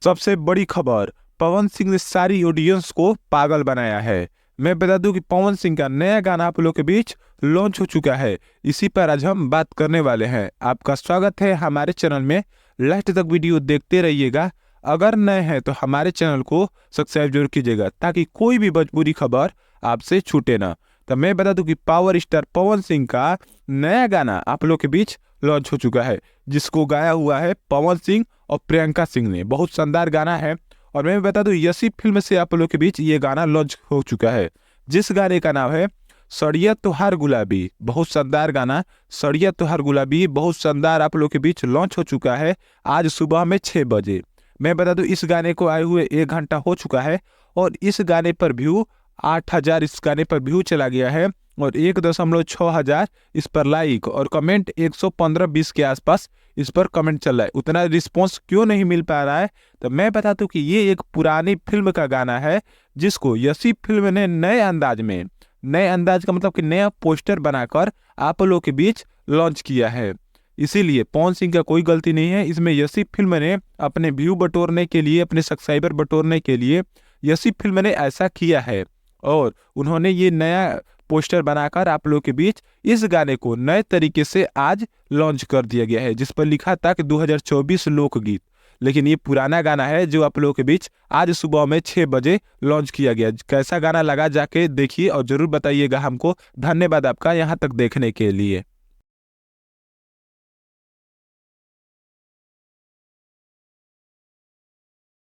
सबसे बड़ी खबर, पवन सिंह ने सारी ऑडियंस को पागल बनाया है। मैं बता दूं कि पवन सिंह का नया गाना आप लोगों के बीच लॉन्च हो चुका है। इसी पर आज हम बात करने वाले हैं। आपका स्वागत है हमारे चैनल में। लास्ट तक वीडियो देखते रहिएगा। अगर नए हैं तो हमारे चैनल को सब्सक्राइब जरूर कीजिएगा ताकि कोई भी भोजपुरी खबर आपसे छूटे ना। तो मैं बता दूं कि पावर स्टार पवन सिंह का नया गाना आप लोग के बीच लॉन्च हो चुका है, जिसको गाया हुआ है पवन सिंह और प्रियंका सिंह ने। बहुत शानदार गाना है। और मैं बता दूं यसी फिल्म से आप लोग के बीच ये गाना लॉन्च हो चुका है, जिस गाने का नाम है सड़िया तुहार गुलाबी। बहुत शानदार गाना सड़िया तुहार गुलाबी बहुत शानदार आप लोग के बीच लॉन्च हो चुका है आज सुबह में 6 बजे। मैं बता दूं इस गाने को आए हुए 1 घंटा हो चुका है और इस गाने पर व्यू 8,000 इस गाने पर व्यू चला गया है और 1.6 हजार इस पर लाइक और कमेंट 115-20 के आसपास इस पर कमेंट चल रहा है। उतना रिस्पॉन्स क्यों नहीं मिल पा रहा है? तो मैं बता दूं कि ये एक पुरानी फिल्म का गाना है, जिसको यसी फिल्म ने नए अंदाज का मतलब कि नया पोस्टर बनाकर आप लोगों के बीच लॉन्च किया है। इसीलिए पवन सिंह का कोई गलती नहीं है इसमें। यसी फिल्म ने अपने व्यू बटोरने के लिए, अपने सब्सक्राइबर बटोरने के लिए यसी फिल्म ने ऐसा किया है और उन्होंने ये नया पोस्टर बनाकर आप लोगों के बीच इस गाने को नए तरीके से आज लॉन्च कर दिया गया है, जिस पर लिखा था कि 2024 लोकगीत। लेकिन ये पुराना गाना है जो आप लोगों के बीच आज सुबह में 6 बजे लॉन्च किया गया। कैसा गाना लगा जाके देखिए और जरूर बताइएगा हमको। धन्यवाद आपका यहाँ तक देखने के लिए।